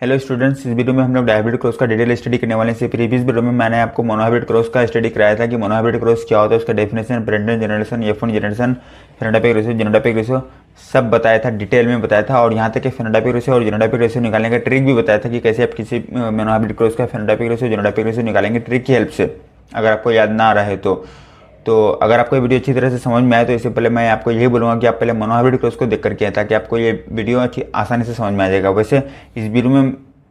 Hello students, इस video में हम लोग डायहाइब्रिड क्रॉस का डिटेल स्टडी करने वाले हैं। प्रीवियस वीडियो में मैंने आपको मोनोहाइब्रिड क्रॉस का स्टडी कराया था कि मोनोहाइब्रिड क्रॉस क्या होता है, उसका definition, parental generation, F1 generation, phenotypic ratio, genotypic ratio सब बताया था, डिटेल में बताया था। और यहाँ तक कि फेनोटाइपिक रेशियो और जीनोटाइपिक रेशियो निकालने का ट्रिक भी बताया था कि कैसे आप किसी मोनोहाइब्रिड क्रॉस का फेनोटाइपिक रेशियो, जीनोटाइपिक रेशियो निकालेंगे ट्रिक की हेल्प से, अगर आपको याद ना आ रहा है तो अगर आपको ये वीडियो अच्छी तरह से समझ में आए तो इससे पहले मैं आपको यही बोलूँगा कि आप पहले मोनोहाइब्रिड क्रॉस को देख करके आए, ताकि आपको ये वीडियो अच्छी आसानी से समझ में आ जाएगा। वैसे इस वीडियो में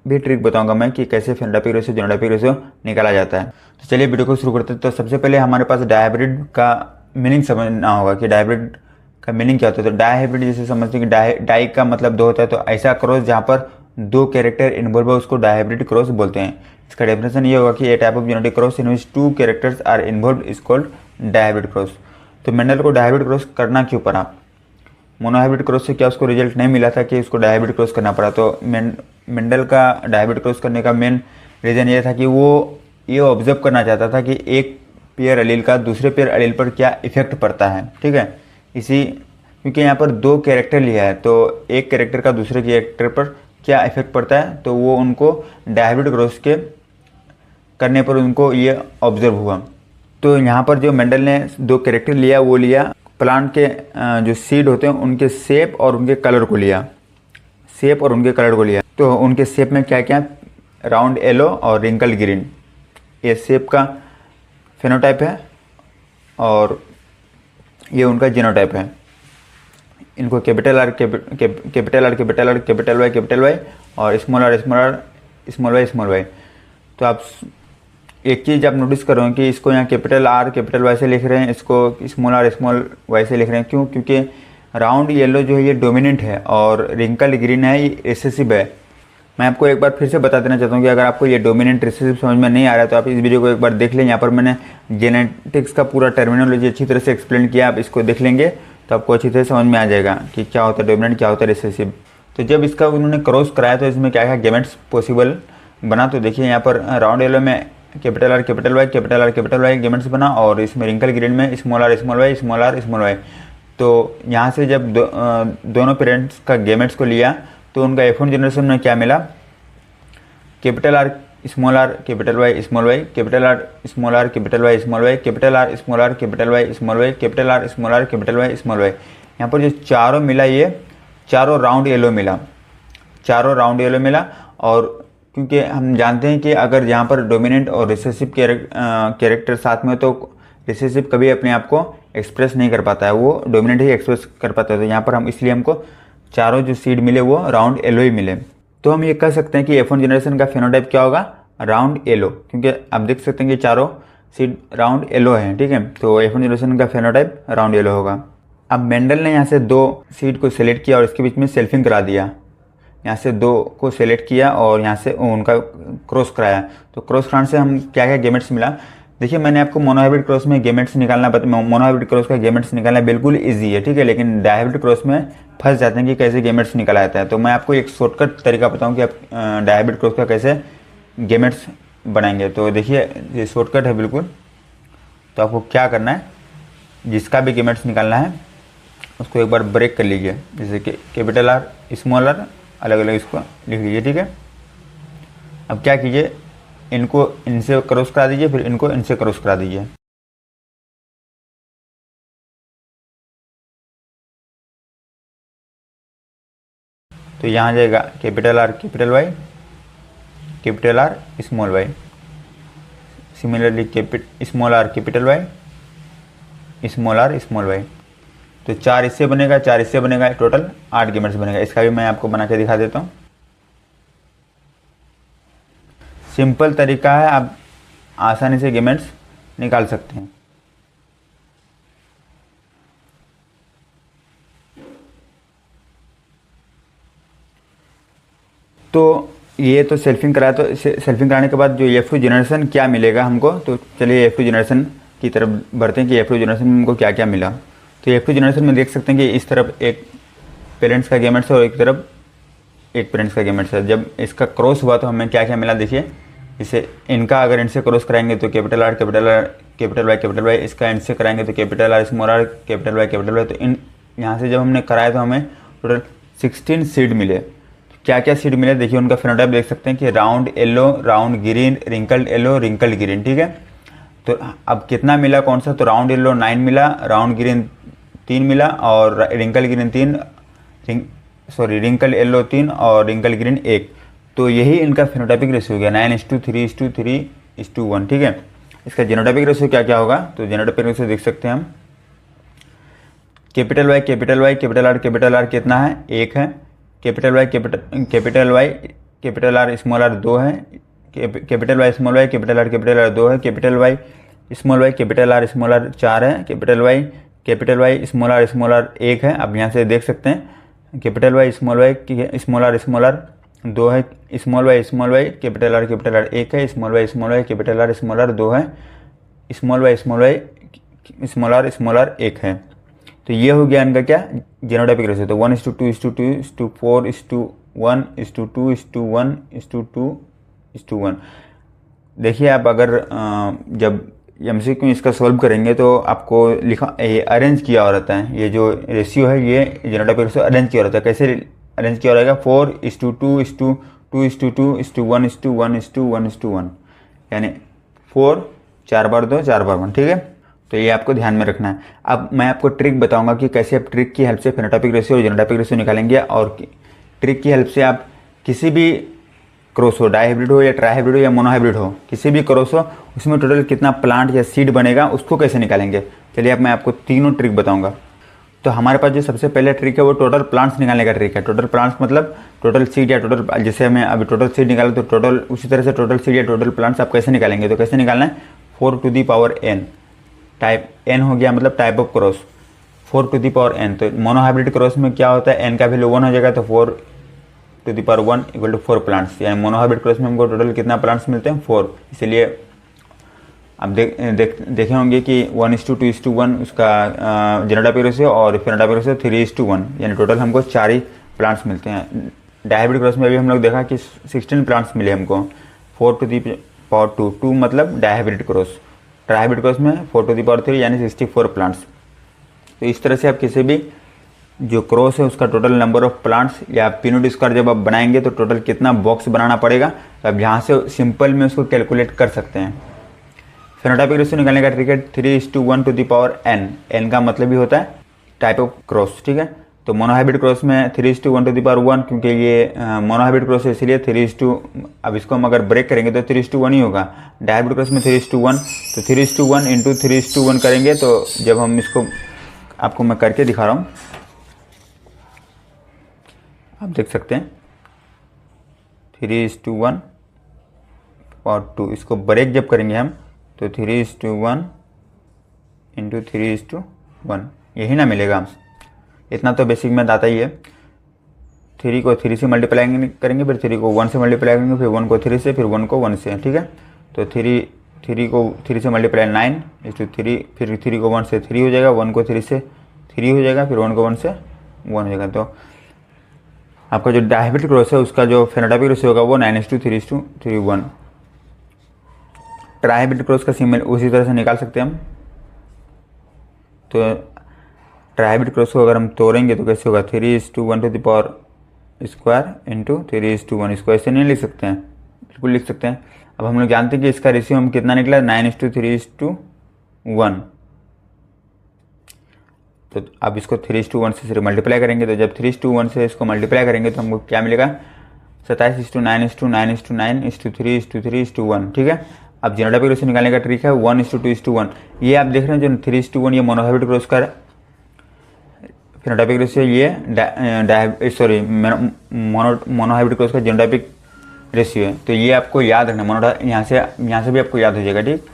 भी ट्रिक बताऊंगा मैं कि कैसे फेनोटाइपिक रेशियो, जीनोटाइपिक रेशियो निकाला जाता है। तो चलिए वीडियो को शुरू करते हैं। तो सबसे पहले हमारे पास डायहाइब्रिड का मीनिंग समझना होगा कि डायहाइब्रिड का मीनिंग क्या होता है। तो डायहाइब्रिड जैसे समझते हैं कि डाई का मतलब दो होता है, तो ऐसा क्रॉस जहाँ पर दो कैरेक्टर इन्वॉल्व है उसको डायहाइब्रिड क्रॉस बोलते हैं। इसका डेफिनेशन ये होगा कि a type of genetic cross in which two characters are involve is called dihybrid cross. तो मेंडल को डायहाइब्रिड क्रॉस करना क्यों पड़ा? मोनोहाइब्रिड क्रॉस से क्या उसको रिजल्ट नहीं मिला था कि उसको डायहाइब्रिड क्रॉस करना पड़ा? तो मेंडल का डायहाइब्रिड क्रॉस करने का मेन रीज़न ये था कि वो ये ऑब्जर्व करना चाहता था कि एक पेयर एलील का दूसरे पेयर एलील पर क्या इफेक्ट पड़ता है। ठीक है, इसी क्योंकि यहाँ पर दो कैरेक्टर लिया है तो एक कैरेक्टर का दूसरे कैरेक्टर पर क्या इफेक्ट पड़ता है, तो वो उनको डायहाइब्रिड क्रॉस के करने पर उनको ये ऑब्जर्व हुआ। तो यहाँ पर जो मेंडल ने दो कैरेक्टर लिया, वो लिया प्लांट के जो सीड होते हैं उनके शेप और उनके कलर को लिया, शेप और उनके कलर को लिया। तो उनके शेप में क्या क्या, राउंड येलो और रिंकल ग्रीन, ये शेप का फेनोटाइप है और ये उनका जीनोटाइप है। इनको capital R capital R capital R capital Y और स्मॉल आर स्मॉल वाई। तो आप एक चीज़ आप नोटिस करो कि इसको यहाँ कैपिटल आर कैपिटल वाई से लिख रहे हैं, इसको स्मॉल आर स्मॉल वाई से लिख रहे हैं। क्यों? क्योंकि राउंड येलो जो है ये डोमिनेंट है और रिंकल ग्रीन है ये रिसेसिव है। मैं आपको एक बार फिर से बता देना चाहता हूँ कि अगर आपको ये डोमिनेंट रिसेसिव समझ में नहीं आ रहा है तो आप इस वीडियो को एक बार देख लें। यहाँ पर मैंने जेनेटिक्स का पूरा टर्मिनोलॉजी अच्छी तरह से एक्सप्लेन किया, आप इसको देख लेंगे तो आपको अच्छी तरह समझ में आ जाएगा कि क्या होता है डोमिनेंट, क्या होता है रिसेसिव। तो जब इसका उन्होंने क्रॉस कराया तो इसमें क्या क्या गेमेट्स पॉसिबल बना। तो देखिए यहाँ पर राउंड येलो में capital R capital Y gametes बना और इसमें रिंकल ग्रीन में स्मॉल आर स्मॉल वाई। तो यहाँ से जब दोनों पेरेंट्स का गेमेट्स को लिया तो उनका F1 जनरेशन में क्या मिला, capital R small R capital Y small Y, capital R small R capital Y small Y, capital R small R capital Y small Y, capital R small R capital Y small Y. यहाँ पर जो चारों मिला ये चारों round yellow मिला, चारों round yellow मिला। और क्योंकि हम जानते हैं कि अगर यहाँ पर डोमिनेंट और रिसेसिव कैरेक्टर साथ में तो रिसेसिव कभी अपने आप को एक्सप्रेस नहीं कर पाता है, वो डोमिनेंट ही एक्सप्रेस कर पाता है। तो यहाँ पर हम इसलिए हमको चारों जो सीड मिले वो राउंड येलो ही मिले। तो हम ये कह सकते हैं कि F1 जनरेशन का फेनोटाइप क्या होगा, राउंड येलो, क्योंकि आप देख सकते हैं कि चारों सीड राउंड येलो हैं। ठीक है, तो F1 जनरेशन का फेनोटाइप राउंड येलो होगा। अब मेंडल ने यहाँ से दो सीड को सेलेक्ट किया और इसके बीच में सेल्फिंग करा दिया, यहाँ से दो को सेलेक्ट किया और यहाँ से उनका क्रॉस कराया। तो क्रॉस कराने से हम क्या क्या गेमेट्स मिला। देखिए मैंने आपको मोनोहाइब्रिड क्रॉस में गेमेट्स निकालना मोनोहाइब्रिड क्रॉस का गेमेट्स निकालना बिल्कुल इजी है। ठीक है, लेकिन डायहाइब्रिड क्रॉस में फंस जाते हैं कि कैसे गेमेट्स निकाला जाता है। तो मैं आपको एक शॉर्टकट तरीका बताऊं कि आप डायहाइब्रिड क्रॉस का कैसे गेमेट्स बनाएंगे। तो देखिए ये शॉर्टकट है बिल्कुल। तो आपको क्या करना है, जिसका भी गेमेट्स निकालना है उसको एक बार ब्रेक कर लीजिए, जैसे कि कैपिटल आर स्मॉल आर अलग अलग इसको लिख लीजिए। ठीक है, अब क्या कीजिए, इनको इनसे क्रॉस करा दीजिए, फिर इनको इनसे क्रॉस करा दीजिए। तो यहाँ जाएगा capital R capital R small Y, similarly small R capital Y small Y. तो चार इससे बनेगा, चार इससे बनेगा, टोटल 8 गेमेट्स बनेगा। इसका भी मैं आपको बना के दिखा देता हूँ। सिंपल तरीका है, आप आसानी से गेमेट्स निकाल सकते हैं। तो ये तो सेल्फिंग कराया, तो सेल्फिंग कराने के बाद जो F2 जनरेशन क्या मिलेगा हमको, तो चलिए F2 जनरेशन की तरफ बढ़ते हैं कि F2 जनरेशन में हमको क्या क्या मिला। तो F2 जनरेशन में देख सकते हैं कि इस तरफ एक पेरेंट्स का गेमेट्स है और एक तरफ एक पेरेंट्स का गेमेट्स है। जब इसका क्रॉस हुआ तो हमें क्या क्या मिला, देखिए इसे इनका अगर इनसे क्रॉस कराएंगे तो कैपिटल आर कैपिटल वाई, इसका इनसे कराएंगे तो capital R small R capital Y. तो इन यहाँ से जब हमने कराया तो हमें टोटल 16 सीड मिले। क्या क्या सीड मिले देखिए, उनका फिनोटाइप देख सकते हैं कि round yellow, round green, wrinkled yellow, wrinkled green. ठीक है, तो अब कितना मिला कौन सा, तो राउंड येलो 9 मिला, राउंड ग्रीन 3 मिला और रिंकल ग्रीन 3, रिंकल येलो 3 और रिंकल ग्रीन 1। तो यही इनका फिनोटाइपिक रेशियो हो गया 9:3:3:1। ठीक है, इसका जीनोटाइपिक रेशियो क्या क्या होगा, तो जीनोटाइपिक रेशियो देख सकते हैं हम, कैपिटल वाई कैपिटल आर कितना है, 1 है। Capital Y capital R small R 2 है। Capital Y small Y capital R 2 है। कैपिटल वाई स्मॉल आर 4 है। कैपिटल वाई स्मॉल आर 1 है। अब यहाँ से देख सकते हैं कैपिटल वाई स्मॉल आर 2 है। स्मॉल वाई कैपिटल आर 1 है। स्मॉल वाई कैपिटल आर 2 है। स्मॉल वाई स्मॉल आर 1 है। तो ये हो गया इनका क्या, जीनोटाइपिक रेशियो। तो 1:2:2:4:1:1:2:1:2:1। देखिए आप अगर जब एमसीक्यू इसका सॉल्व करेंगे तो आपको लिखा अरेंज किया हो रहता है, ये जो रेशियो है ये जीनोटाइपिक रेशियो अरेंज किया रहता है। कैसे अरेंज किया रहेगा, 4:2:2:1:1:1:1, यानी 4 4 बार 2 4 बार 1। ठीक है, तो ये आपको ध्यान में रखना है। अब मैं आपको ट्रिक बताऊंगा कि कैसे आप ट्रिक की हेल्प से फेनोटाइपिक रेशियो और जीनोटाइपिक रेशियो निकालेंगे, और ट्रिक की हेल्प से आप किसी भी क्रॉस हो, डाइहाइब्रिड हो या ट्राइहाइब्रिड हो या मोनोहाइब्रिड हो, किसी भी क्रॉस हो, उसमें टोटल कितना प्लांट या सीड बनेगा उसको कैसे निकालेंगे। चलिए अब मैं आपको तीनों ट्रिक बताऊंगा। तो हमारे पास जो सबसे पहले ट्रिक है वो टोटल प्लांट्स निकालने का ट्रिक है। टोटल प्लांट्स मतलब टोटल सीड या टोटल, जैसे हमें अभी टोटल सीड निकाला तो टोटल, उसी तरह से टोटल सीड या टोटल प्लांट्स आप कैसे निकालेंगे, तो कैसे निकालना है, 4⁴n टाइप n हो गया, मतलब टाइप ऑफ क्रॉस 4⁴n। तो मोनोहाइब्रिड क्रॉस में क्या होता है, n का वैल्यू 1 हो जाएगा, तो 4⁴1 = 4 प्लांट्स। यानी मोनोहाइब्रिड क्रॉस में हमको टोटल कितना प्लांट्स मिलते हैं, 4। इसलिए आप देखे होंगे कि 1:2:1 उसका जीनोटाइपिक रेशियो और फेनोटाइपिक रेशियो 3:1, यानी टोटल हमको 4 ही प्लांट्स मिलते हैं। डाइहाइब्रिड क्रॉस में अभी हम लोग देखा कि 16 प्लांट्स मिले हमको, 4⁴2 मतलब डाइहाइब्रिड क्रॉस। ट्राइहाइब्रिड क्रॉस में 4⁴3 यानी 64 प्लांट्स। तो इस तरह से आप किसी भी जो क्रॉस है उसका टोटल नंबर ऑफ प्लांट्स या पिनोट स्क्वायर जब आप बनाएंगे तो टोटल कितना बॉक्स बनाना पड़ेगा, तो आप यहाँ से सिंपल में उसको कैलकुलेट कर सकते हैं। फेनोटाइपिक रेशियो निकालने का ट्रिक है 3:1n। n का मतलब ही होता है टाइप ऑफ क्रॉस। ठीक है, तो मोनोहाइब्रिड क्रॉस में 3:1 क्योंकि ये मोनोहाइब्रिड क्रॉस है इसलिए 3:, अब इसको हम अगर ब्रेक करेंगे तो 3:1 ही होगा। डाइहाइब्रिड क्रॉस में 3:1, तो 3:1 × 3:1 करेंगे तो जब हम इसको, आपको मैं करके दिखा रहा हूँ, आप देख सकते हैं 3:1 और 2, इसको ब्रेक जब करेंगे हम तो 3:1 × 3:1 यही ना मिलेगा। इतना तो बेसिक मैथ आता ही है। 3 को 3 से मल्टीप्लाई करेंगे, फिर 3 को 1 से मल्टीप्लाई करेंगे, फिर 1 को 3 से, फिर 1 को 1 से। ठीक है, तो 3 को 3 से मल्टीप्लाई 9:3, फिर 3 को 1 से 3 हो जाएगा, 1 को 3 से 3 हो जाएगा, फिर 1 को 1 से 1 हो जाएगा। तो आपका जो डाइहाइब्रिड क्रॉस है उसका जो फेनोटाइपिक रेशियो होगा वो 9:3:1। ट्राइहाइब्रिड क्रॉस का सिंबल उसी तरह से निकाल सकते हैं हम। तो ट्राइहाइब्रिड क्रॉस को अगर हम तोड़ेंगे तो कैसे होगा, 3:1 × 3:1, इसको ऐसे नहीं लिख सकते हैं, बिल्कुल लिख सकते हैं। अब हम लोग जानते हैं कि इसका रेशियो हम कितना निकला, 9:3:1। तो अब इसको 3:1 से मल्टीप्लाई करेंगे, तो जब 3:1 से इसको मल्टीप्लाई करेंगे तो हमको क्या मिलेगा, 27:9:9:9:3:3:1। ठीक है, अब जीनोटाइपिक रेशियो निकालने का ट्रिक है 1:2:1। ये आप देख रहे हैं जो 3:1 ये मोनोहाइब्रिड क्रॉस का फेनोटाइपिक रेशियो, ये मोनोहाइब्रिड क्रॉस का जीनोटाइपिक रेशियो है। तो ये आपको याद रखना, यहाँ से भी आपको याद हो जाएगा। ठीक,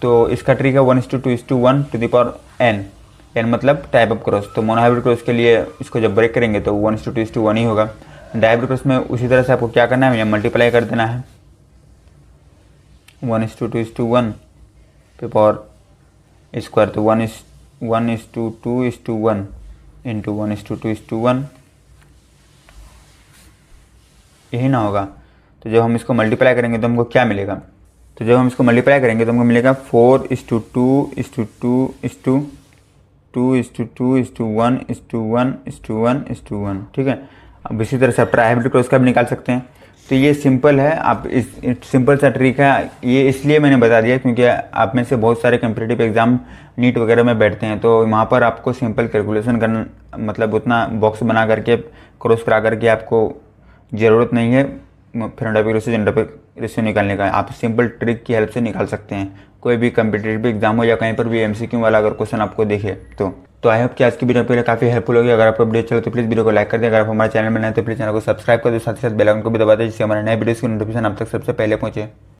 तो इसका ट्रिक है 1:2:1n। n मतलब टाइप ऑफ क्रॉस। तो मोनोहाइब्रिड क्रॉस के लिए इसको जब ब्रेक करेंगे तो 1:2:1 ही होगा। डाइहाइब्रिड क्रॉस में उसी तरह से आपको क्या करना है, मल्टीप्लाई कर देना है 1:2:1 पे पावर स्क्वायर, तो 1:2:1 इंटू 1:2:1 यही ना होगा। तो जब हम इसको मल्टीप्लाई करेंगे तो हमको क्या मिलेगा, तो जब हम इसको मल्टीप्लाई करेंगे तो हमको मिलेगा 4:2:2:2:2:1:1:1:1। ठीक है, अब इसी तरह से आप ट्राई हाइब्रिड क्रॉस का भी निकाल सकते हैं। तो ये सिंपल है, आप इस सिंपल सा ट्रिक है, ये इसलिए मैंने बता दिया क्योंकि आप में से बहुत सारे कम्पिटिटिव एग्जाम नीट वगैरह में बैठते हैं, तो वहाँ पर आपको सिंपल कैलकुलेशन करना, मतलब उतना बॉक्स बना करके क्रॉस करा करके आपको ज़रूरत नहीं है फ्रंट रेशियो जेंडर रेशियो निकालने का। आप सिंपल ट्रिक की हेल्प से निकाल सकते हैं, कोई भी कम्पिटिटिव एग्जाम हो या कहीं पर भी एमसीक्यू वाला अगर क्वेश्चन आपको दिखे तो आई होप कि आज की वीडियो पे काफ़ी हेल्पफुल होगी। अगर आपको वीडियो अच्छा लगे तो प्लीज़ वीडियो को लाइक कर दें। अगर आप हमारे चैनल में नए तो प्लीज़ चैनल को सब्सक्राइब कर दो, साथ ही साथ बेल आइकन को भी दबा दें, जिससे हमारे नए वीडियोस की नोटिफिकेशन आप तक सबसे पहले पहुंचे।